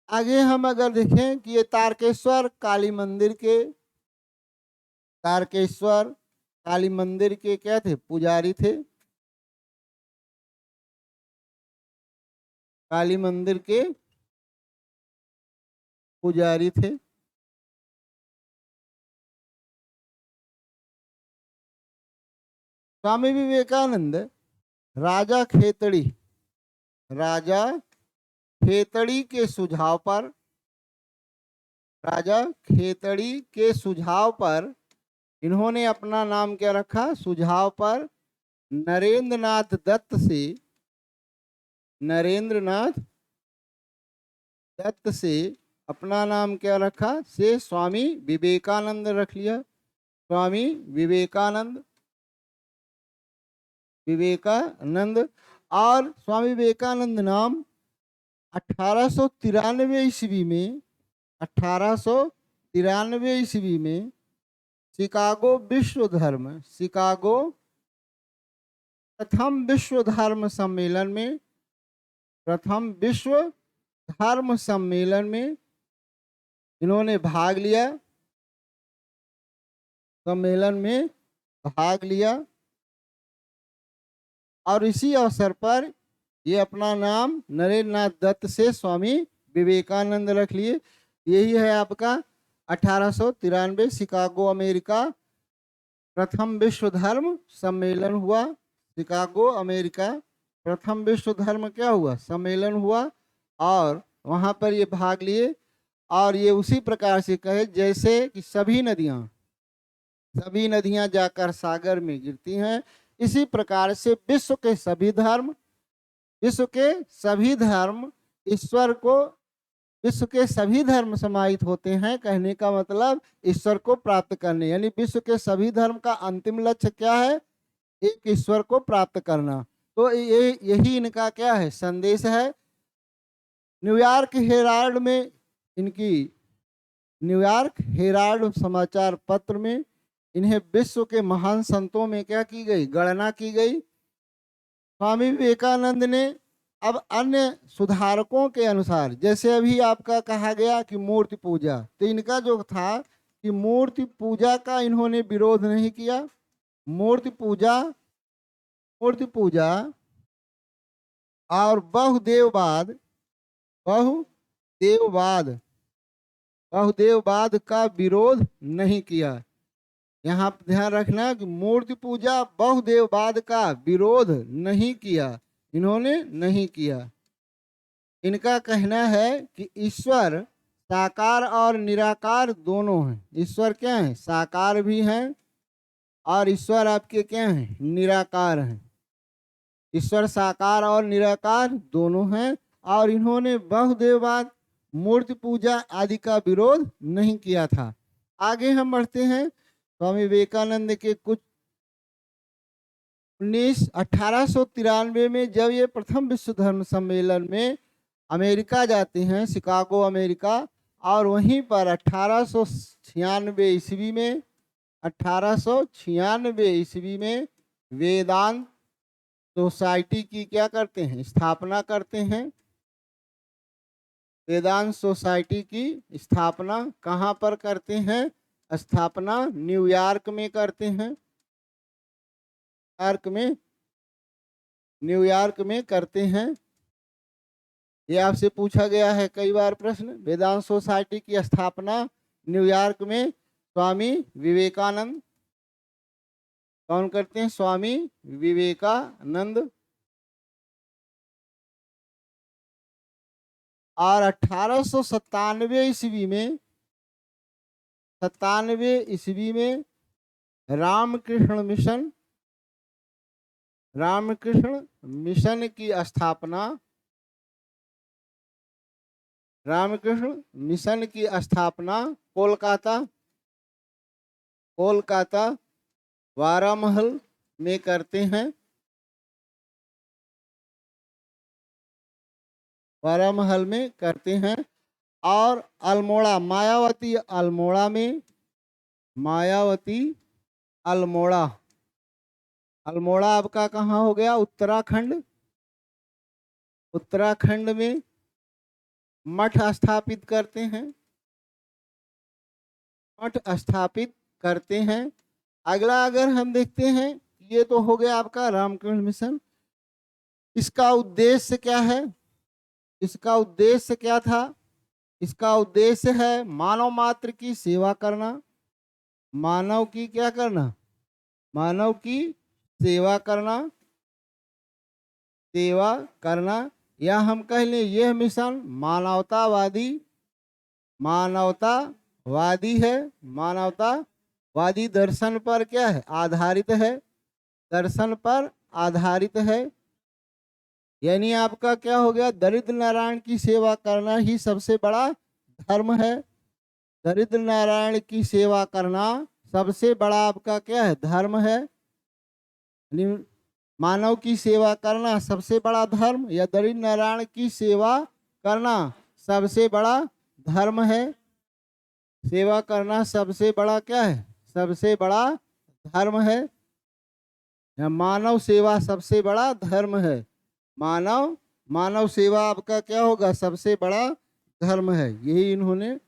आगे हम अगर देखें कि ये तारकेश्वर काली मंदिर के, तारकेश्वर काली मंदिर के क्या थे, पुजारी थे। काली मंदिर के पुजारी थे। स्वामी विवेकानंद राजा खेतड़ी, राजा खेतड़ी के सुझाव पर, राजा खेतड़ी के सुझाव पर इन्होंने अपना नाम क्या रखा, सुझाव पर नरेंद्रनाथ दत्त से, नरेंद्रनाथ दत्त से अपना नाम क्या रखा, से स्वामी विवेकानंद रख लिया। स्वामी विवेकानंद, विवेकानंद। और स्वामी विवेकानंद नाम 1893 ईस्वी में, 1893 ईस्वी में शिकागो विश्व धर्म, शिकागो प्रथम विश्व धर्म सम्मेलन में, प्रथम विश्व धर्म सम्मेलन में इन्होंने भाग लिया, सम्मेलन में भाग लिया और इसी अवसर पर ये अपना नाम नरेंद्र नाथ दत्त से स्वामी विवेकानंद रख लिए। यही है आपका 1893 शिकागो अमेरिका प्रथम विश्व धर्म सम्मेलन हुआ। शिकागो अमेरिका प्रथम विश्व धर्म क्या हुआ, सम्मेलन हुआ और वहाँ पर ये भाग लिए। और ये उसी प्रकार से कहे जैसे कि सभी नदियां जाकर सागर में गिरती हैं, इसी प्रकार से विश्व के सभी धर्म ईश्वर को, विश्व के सभी धर्म समाहित होते हैं। कहने का मतलब ईश्वर को प्राप्त करने, यानी विश्व के सभी धर्म का अंतिम लक्ष्य क्या है, एक ईश्वर को प्राप्त करना। तो यही इनका क्या है, संदेश है। न्यूयॉर्क हेराल्ड समाचार पत्र में इन्हें विश्व के महान संतों में क्या की गई, गणना की गई। स्वामी विवेकानंद ने अब अन्य सुधारकों के अनुसार, जैसे अभी आपका कहा गया कि मूर्ति पूजा, तो इनका जो था कि मूर्ति पूजा का इन्होंने विरोध नहीं किया। मूर्ति पूजा और बहुदेववाद का विरोध नहीं किया। यहाँ ध्यान रखना कि मूर्ति पूजा बहुदेववाद का विरोध नहीं किया, इन्होंने नहीं किया। इनका कहना है कि ईश्वर साकार और निराकार दोनों हैं। ईश्वर क्या है, साकार भी हैं और ईश्वर आपके क्या हैं, निराकार हैं। ईश्वर साकार और निराकार दोनों हैं और इन्होंने बहुदेववाद, मूर्ति पूजा आदि का विरोध नहीं किया था। आगे हम बढ़ते हैं। स्वामी विवेकानंद के कुछ 1893 में जब ये प्रथम विश्व धर्म सम्मेलन में अमेरिका जाते हैं, शिकागो अमेरिका, और वहीं पर 1896 ईस्वी में वेदांत सोसाइटी की क्या करते हैं, स्थापना करते हैं। वेदांत सोसाइटी की स्थापना कहाँ पर करते हैं, स्थापना न्यूयॉर्क में करते हैं। न्यूयॉर्क में करते हैं। ये आपसे पूछा गया है कई बार प्रश्न। वेदांत सोसाइटी की स्थापना न्यूयॉर्क में स्वामी विवेकानंद कौन करते हैं, स्वामी विवेकानंद। और 1897 ईस्वी में रामकृष्ण मिशन की स्थापना, रामकृष्ण मिशन की स्थापना कोलकाता वारामहल में करते हैं। वारामहल में करते हैं। और अल्मोड़ा, मायावती अल्मोड़ा आपका कहाँ हो गया, उत्तराखंड में मठ स्थापित करते हैं। अगला अगर हम देखते हैं, ये तो हो गया आपका रामकृष्ण मिशन। इसका उद्देश्य क्या है, इसका उद्देश्य क्या था, इसका उद्देश्य है मानव मात्र की सेवा करना, मानव की क्या करना, मानव की सेवा करना, या हम कह लें यह मिशन मानवतावादी है, मानवतावादी दर्शन पर क्या है, आधारित है। यानी आपका क्या हो गया, दरिद्र नारायण की सेवा करना ही सबसे बड़ा धर्म है। दरिद्र नारायण की सेवा करना सबसे बड़ा आपका क्या है, धर्म है। मानव की सेवा करना सबसे बड़ा धर्म, या दरिद्र नारायण की सेवा करना सबसे बड़ा धर्म है। सेवा करना सबसे बड़ा क्या है, सबसे बड़ा धर्म है। या मानव सेवा सबसे बड़ा धर्म है। मानव सेवा आपका क्या होगा, सबसे बड़ा धर्म है। यही इन्होंने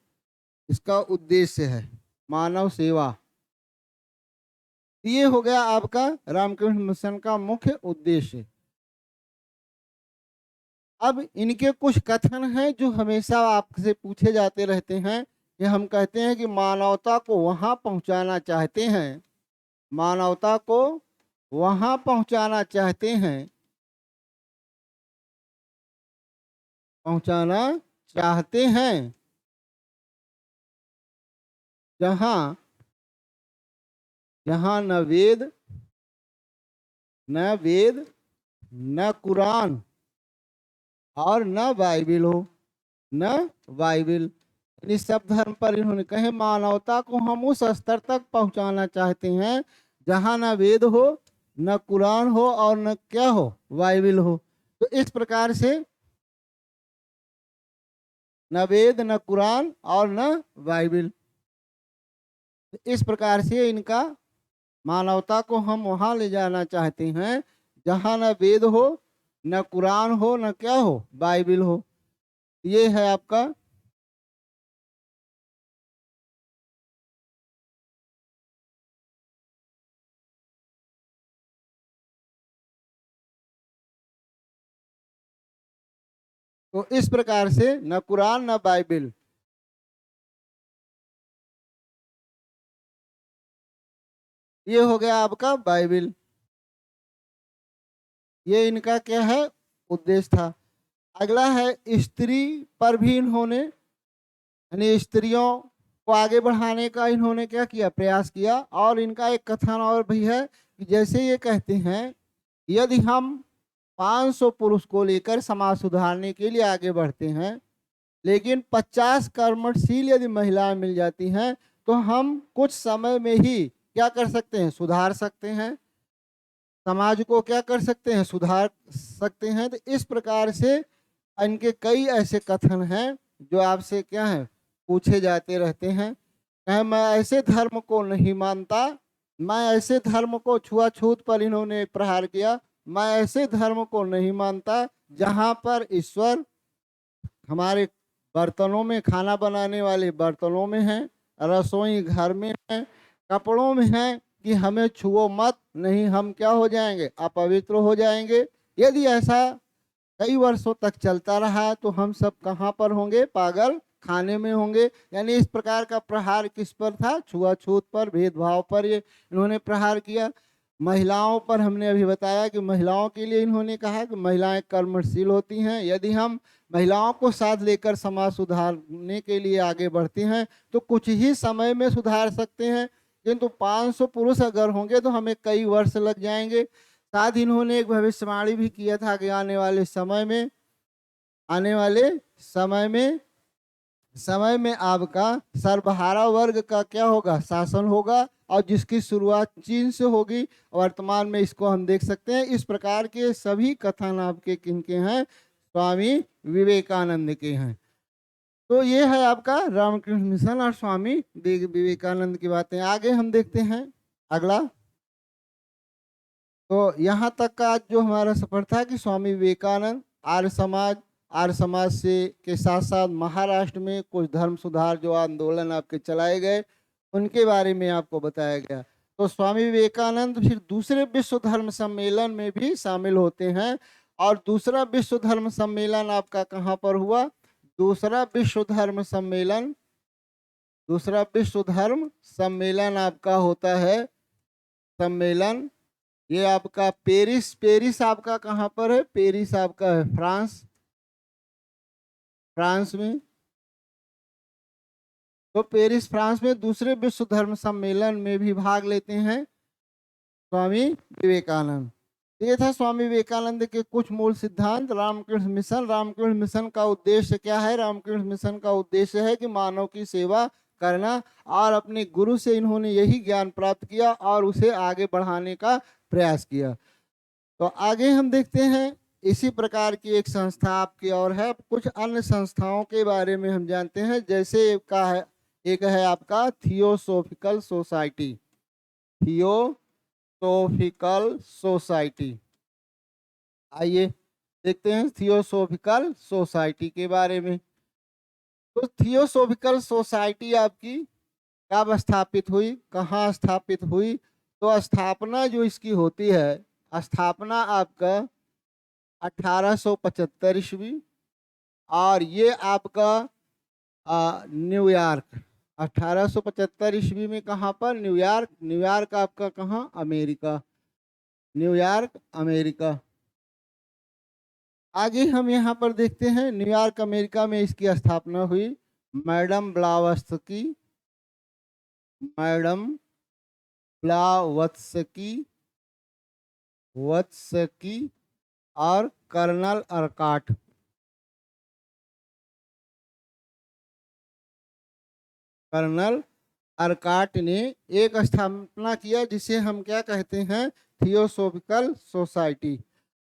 इसका उद्देश्य है मानव सेवा। ये हो गया आपका रामकृष्ण मिशन का मुख्य उद्देश्य। अब इनके कुछ कथन हैं जो हमेशा आपसे पूछे जाते रहते हैं कि हम कहते हैं कि मानवता को वहां पहुंचाना चाहते हैं, मानवता को वहां पहुंचाना चाहते हैं, पहुंचाना चाहते हैं जहां जहां न वेद, न वेद, न कुरान और न बाइबिल हो, न बाइबिल। इस सब धर्म पर इन्होंने कहे मानवता को हम उस स्तर तक पहुंचाना चाहते हैं जहां न वेद हो, न कुरान हो और न क्या हो, बाइबिल हो। तो इस प्रकार से न वेद, न कुरान और न बाइबिल, इस प्रकार से इनका मानवता को हम वहां ले जाना चाहते हैं जहां न वेद हो, न कुरान हो, न क्या हो, बाइबिल हो। ये है आपका। तो इस प्रकार से न कुरान न बाइबिल, ये हो गया आपका बाइबिल। ये इनका क्या है, उद्देश्य था। अगला है स्त्री पर भी इन्होंने, यानी स्त्रियों को आगे बढ़ाने का इन्होंने क्या किया, प्रयास किया। और इनका एक कथन और भी है कि जैसे ये कहते हैं यदि हम 500 पुरुष को लेकर समाज सुधारने के लिए आगे बढ़ते हैं, लेकिन 50 कर्मशील यदि महिलाएं मिल जाती हैं तो हम कुछ समय में ही क्या कर सकते हैं, सुधार सकते हैं, समाज को क्या कर सकते हैं, सुधार सकते हैं। तो इस प्रकार से इनके कई ऐसे कथन हैं जो आपसे क्या है, पूछे जाते रहते हैं। कहे मैं ऐसे धर्म को नहीं मानता, मैं ऐसे धर्म को, छुआछूत पर इन्होंने प्रहार किया, मैं ऐसे धर्म को नहीं मानता जहां पर ईश्वर हमारे बर्तनों में, खाना बनाने वाले बर्तनों में है, रसोई घर में है, कपड़ों में है कि हमें छुओ मत, नहीं हम क्या हो जाएंगे, अपवित्र हो जाएंगे। यदि ऐसा कई वर्षों तक चलता रहा तो हम सब कहाँ पर होंगे, पागल खाने में होंगे। यानी इस प्रकार का प्रहार किस पर था, छुआछूत पर, भेदभाव पर ये इन्होंने प्रहार किया। महिलाओं पर हमने अभी बताया कि महिलाओं के लिए इन्होंने कहा कि महिलाएं कर्मशील होती हैं, यदि हम महिलाओं को साथ लेकर समाज सुधारने के लिए आगे बढ़ते हैं तो कुछ ही समय में सुधार सकते हैं, किंतु 500 पुरुष अगर होंगे तो हमें कई वर्ष लग जाएंगे। साथ ही इन्होंने एक भविष्यवाणी भी किया था कि आने वाले समय में, आने वाले समय में आपका सर्वहारा वर्ग का क्या होगा, शासन होगा, और जिसकी शुरुआत चीन से होगी। वर्तमान में इसको हम देख सकते हैं। इस प्रकार के सभी कथन आपके किनके हैं, स्वामी विवेकानंद के हैं। तो ये है आपका रामकृष्ण मिशन और स्वामी विवेकानंद की बातें। आगे हम देखते हैं अगला। तो यहाँ तक का आज जो हमारा सफर था कि स्वामी विवेकानंद आर्य समाज से के साथ साथ महाराष्ट्र में कुछ धर्म सुधार जो आंदोलन आपके चलाए गए उनके बारे में आपको बताया गया। तो स्वामी विवेकानंद फिर दूसरे विश्व धर्म सम्मेलन में भी शामिल होते हैं। और दूसरा विश्व धर्म सम्मेलन आपका कहाँ पर हुआ, दूसरा विश्व धर्म सम्मेलन, दूसरा विश्व धर्म सम्मेलन आपका होता है, सम्मेलन ये आपका पेरिस आपका कहाँ पर है, पेरिस आपका है फ्रांस, फ्रांस में। तो पेरिस फ्रांस में दूसरे विश्व धर्म सम्मेलन में भी भाग लेते हैं स्वामी विवेकानंद। ये था स्वामी विवेकानंद के कुछ मूल सिद्धांत। रामकृष्ण मिशन, रामकृष्ण मिशन का उद्देश्य क्या है, रामकृष्ण मिशन का उद्देश्य है कि मानव की सेवा करना, और अपने गुरु से इन्होंने यही ज्ञान प्राप्त किया और उसे आगे बढ़ाने का प्रयास किया। तो आगे हम देखते हैं इसी प्रकार की एक संस्था आपकी और है। कुछ अन्य संस्थाओं के बारे में हम जानते हैं। जैसे एक है आपका थियोसोफिकल सोसाइटी, थियोसोफिकल सोसाइटी। आइए देखते हैं थियोसोफिकल सोसाइटी के बारे में। तो थियोसोफिकल सोसाइटी आपकी कब स्थापित हुई, कहाँ स्थापित हुई? तो स्थापना जो इसकी होती है, स्थापना आपका 1875 ईस्वी, और ये आपका न्यूयॉर्क 1875 ईस्वी में। कहाँ पर? न्यूयॉर्क। न्यूयॉर्क आपका कहाँ? अमेरिका। New York America. आगे हम यहाँ पर देखते हैं, न्यूयॉर्क अमेरिका में इसकी स्थापना हुई। मैडम ब्लावत्स्की, मैडम ब्लावत्स्की वत्स्की और कर्नल अर्काट, कर्नल अर्काट ने एक स्थापना किया जिसे हम क्या कहते हैं? Theosophical society.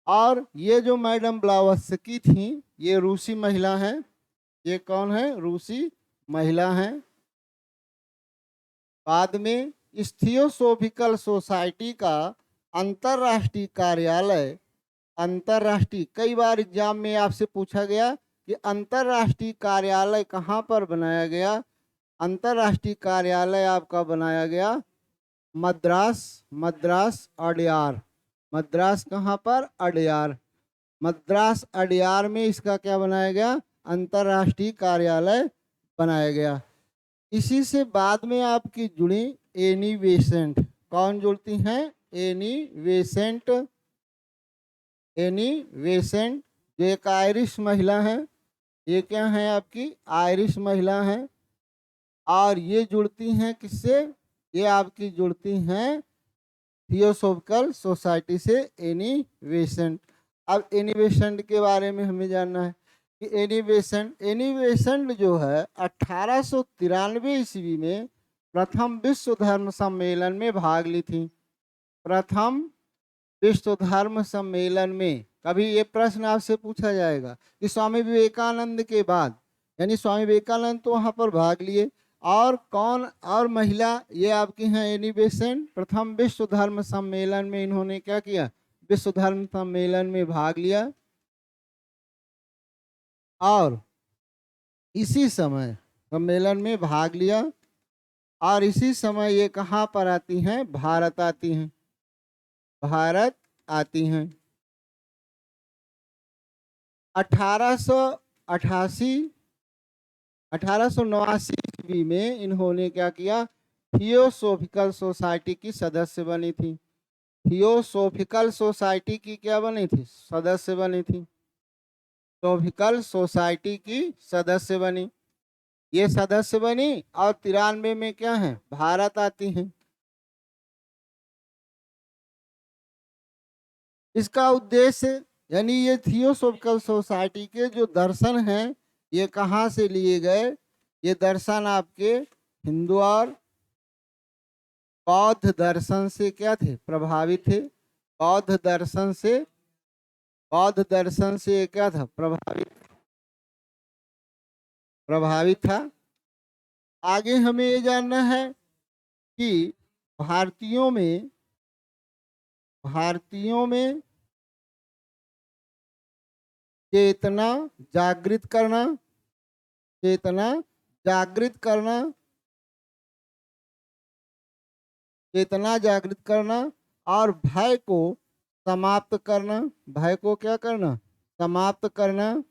और ये जो मैडम ब्लावत्स्की थी, ये रूसी महिला हैं। ये कौन है? रूसी महिला हैं। बाद में इस थियोसोफिकल सोसाइटी का अंतरराष्ट्रीय कार्यालय, अंतरराष्ट्रीय, कई बार एग्जाम में आपसे पूछा गया कि अंतरराष्ट्रीय कार्यालय कहाँ पर बनाया गया। अंतरराष्ट्रीय कार्यालय आपका बनाया गया मद्रास, मद्रास अडयार। मद्रास कहाँ पर? अडयार। मद्रास अडयार में इसका क्या बनाया गया? अंतरराष्ट्रीय कार्यालय बनाया गया। इसी से बाद में आपकी जुड़ी एनी बेसेंट। कौन जुड़ती हैं? Annie Besant. एनी बेसेंट जो एक आयरिश महिला है, ये क्या है? आपकी आयरिश महिला है। और ये जुड़ती हैं किससे? ये आपकी जुड़ती हैं थियोसोफिकल सोसाइटी से, एनी बेसेंट। अब एनी बेसेंट के बारे में हमें जानना है कि एनी बेसेंट जो है 1893 ईस्वी में प्रथम विश्व धर्म सम्मेलन में भाग ली थी। प्रथम विश्व धर्म सम्मेलन में। कभी ये प्रश्न आपसे पूछा जाएगा कि स्वामी विवेकानंद के बाद, यानी स्वामी विवेकानंद तो वहां पर भाग लिए, और कौन और महिला? ये आपकी हैं एनी बेसेंट। प्रथम विश्व धर्म सम्मेलन में इन्होंने क्या किया? विश्व धर्म सम्मेलन में भाग लिया। और इसी समय सम्मेलन में भाग लिया, और इसी समय ये कहाँ पर आती हैं? भारत आती हैं। भारत आती हैं। 1889 ईस्वी में इन्होंने क्या किया? थियोसोफिकल सोसाइटी की सदस्य बनी थी। थियोसोफिकल सोसाइटी की क्या बनी थी? सदस्य बनी थी। सोफिकल सोसाइटी की सदस्य बनी। ये सदस्य बनी और 93 में क्या है? भारत आती हैं। इसका उद्देश्य, यानी ये थियोसोफिकल सोसाइटी के जो दर्शन हैं, ये कहाँ से लिए गए? ये दर्शन आपके हिंदू और बौद्ध दर्शन से क्या थे? प्रभावित थे। बौद्ध दर्शन से, बौद्ध दर्शन से क्या था? प्रभावित था। आगे हमें ये जानना है कि भारतीयों में, भारतीयों में चेतना जागृत करना, चेतना जागृत करना, चेतना जागृत करना और भय को समाप्त करना। भय को क्या करना? समाप्त करना।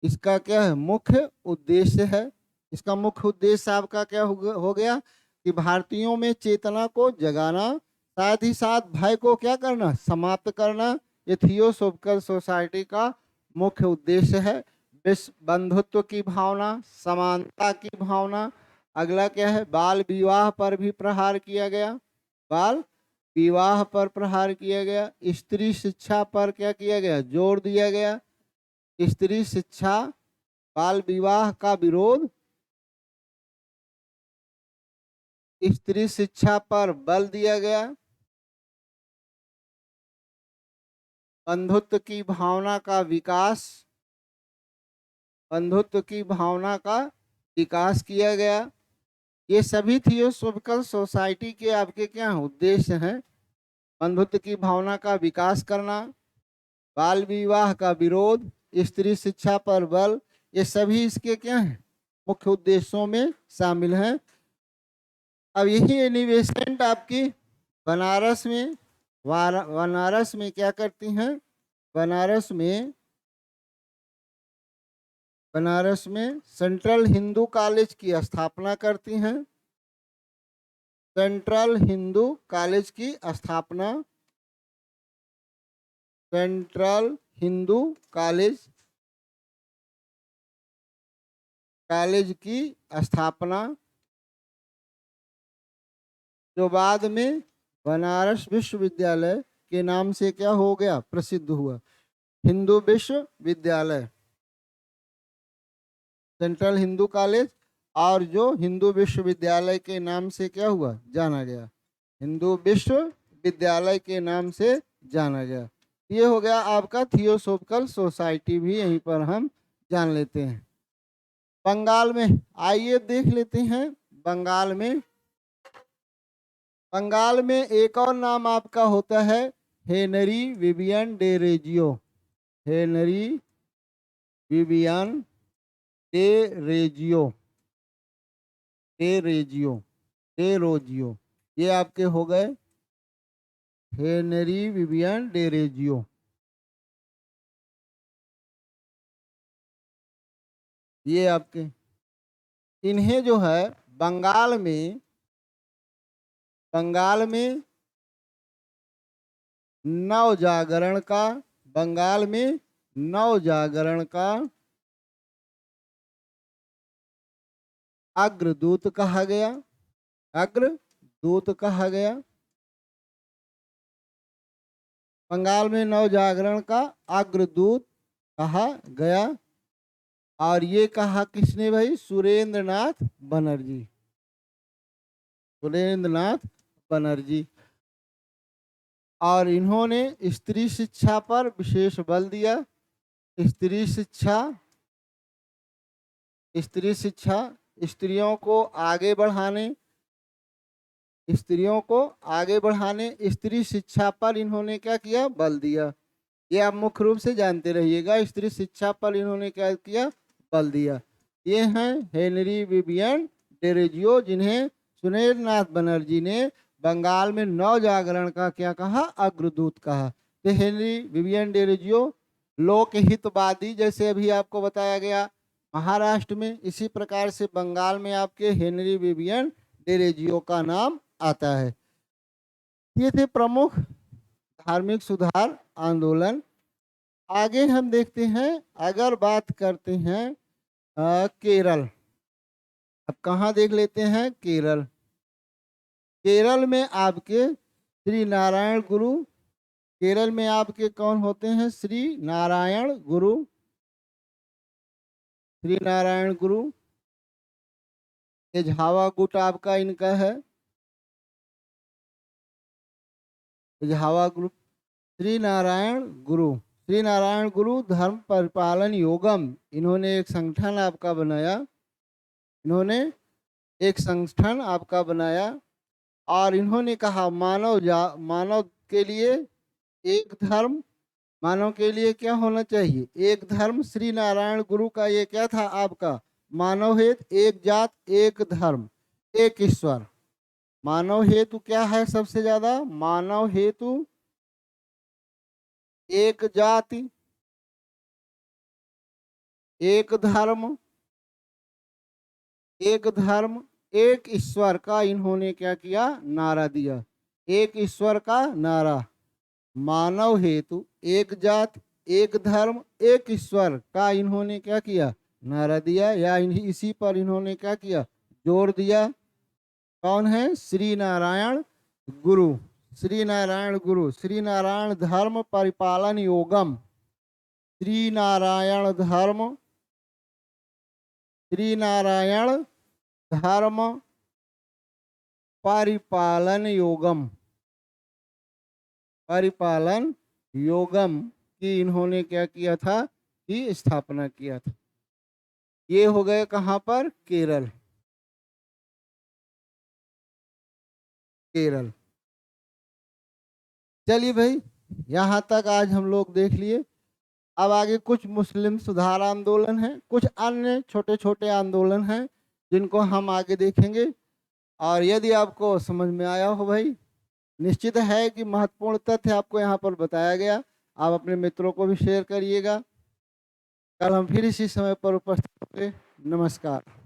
इसका क्या है? मुख्य उद्देश्य है। इसका मुख्य उद्देश्य आपका क्या हो गया कि भारतीयों में चेतना को जगाना, साथ ही साथ भय को क्या करना? समाप्त करना। ये थियोसोफिकल सोसाइटी का मुख्य उद्देश्य है। विश्व बंधुत्व की भावना, समानता की भावना। अगला क्या है? बाल विवाह पर भी प्रहार किया गया। बाल विवाह पर प्रहार किया गया। स्त्री शिक्षा पर क्या किया गया? जोर दिया गया। स्त्री शिक्षा, बाल विवाह का विरोध, स्त्री शिक्षा पर बल दिया गया। बंधुत्व की भावना का विकास, बंधुत्व की भावना का विकास किया गया। ये सभी थियोसोफिकल सोसाइटी के आपके क्या उद्देश्य हैं? बंधुत्व की भावना का विकास करना, बाल विवाह का विरोध, स्त्री शिक्षा पर बल, ये सभी इसके क्या हैं, मुख्य उद्देश्यों में शामिल हैं। अब यही एनिवेशमेंट आपकी बनारस में बनारस में क्या करती हैं, बनारस में सेंट्रल हिंदू कॉलेज की स्थापना करती हैं। सेंट्रल हिंदू कॉलेज की स्थापना, सेंट्रल हिंदू कॉलेज की स्थापना, जो बाद में बनारस विश्वविद्यालय के नाम से क्या हो गया, प्रसिद्ध हुआ, हिंदू विश्वविद्यालय। सेंट्रल हिंदू कॉलेज और जो हिंदू विश्वविद्यालय के नाम से क्या हुआ, जाना गया, हिंदू विश्वविद्यालय के नाम से जाना गया। ये हो गया आपका थियोसॉफिकल सोसाइटी, भी यहीं पर हम जान लेते हैं। बंगाल में आइए देख लेते हैं। बंगाल में एक और नाम आपका होता है Henry Vivian Derozio. Henry Vivian Derozio, ये आपके हो गए हेनरी विवियन डेरोजियो। ये आपके, इन्हें जो है बंगाल में नवजागरण का, बंगाल में नवजागरण का अग्रदूत कहा गया, अग्रदूत कहा गया। बंगाल में नवजागरण का अग्रदूत कहा गया। और ये कहा किसने भाई, सुरेंद्र नाथ बनर्जी, सुरेंद्र नाथ बनर्जी। और इन्होंने स्त्री शिक्षा पर विशेष बल दिया। स्त्री शिक्षा, स्त्रियों को आगे बढ़ाने, स्त्री शिक्षा पर इन्होंने क्या किया, बल दिया। ये आप मुख्य रूप से जानते रहिएगा, स्त्री शिक्षा पर इन्होंने क्या किया, बल दिया। ये हैं हेनरी विवियन डेरोजियो, जिन्हें सुरेंद्र नाथ बनर्जी ने बंगाल में नवजागरण का क्या कहा, अग्रदूत कहा। तो हेनरी विवियन डेरोजियो लोकहितवादी, जैसे अभी आपको बताया गया महाराष्ट्र में, इसी प्रकार से बंगाल में आपके हेनरी विवियन डेरोजियो का नाम आता है। ये थे प्रमुख धार्मिक सुधार आंदोलन। आगे हम देखते हैं, अगर बात करते हैं केरल। अब कहाँ देख लेते हैं, केरल। केरल में आपके श्री नारायण गुरु, केरल में आपके कौन होते हैं, श्री नारायण गुरु, श्री नारायण गुरु। ये झावा गुट आपका इनका है, झावा ग्रुप। श्री नारायण गुरु, श्री नारायण गुरु धर्म परिपालन योगम, इन्होंने एक संगठन आपका बनाया, इन्होंने एक संगठन आपका बनाया। और इन्होंने कहा मानव के लिए एक धर्म, मानव के लिए क्या होना चाहिए, एक धर्म। श्री नारायण गुरु का ये क्या था आपका, मानव हेतु एक जात एक धर्म एक ईश्वर। मानव हेतु क्या है, सबसे ज्यादा मानव हेतु एक जाति एक धर्म एक ईश्वर का इन्होंने क्या किया, नारा दिया, एक ईश्वर का नारा। मानव हेतु एक जात एक धर्म एक ईश्वर का इन्होंने क्या किया, नारा दिया, या इसी पर इन्होंने क्या किया, जोर दिया। कौन है, श्री नारायण गुरु, श्री नारायण गुरु। श्री नारायण धर्म परिपालन योगम, श्री नारायण धर्म, श्री नारायण धर्म परिपालन योगम, परिपालन योगम की इन्होंने क्या किया था, की स्थापना किया था। ये हो गए कहां पर, केरल। केरल, चलिए भाई, यहां तक आज हम लोग देख लिए। अब आगे कुछ मुस्लिम सुधार आंदोलन है, कुछ अन्य छोटे छोटे आंदोलन हैं जिनको हम आगे देखेंगे। और यदि आपको समझ में आया हो भाई, निश्चित है कि महत्वपूर्ण तथ्य आपको यहाँ पर बताया गया, आप अपने मित्रों को भी शेयर करिएगा। कल हम फिर इसी समय पर उपस्थित होंगे। नमस्कार।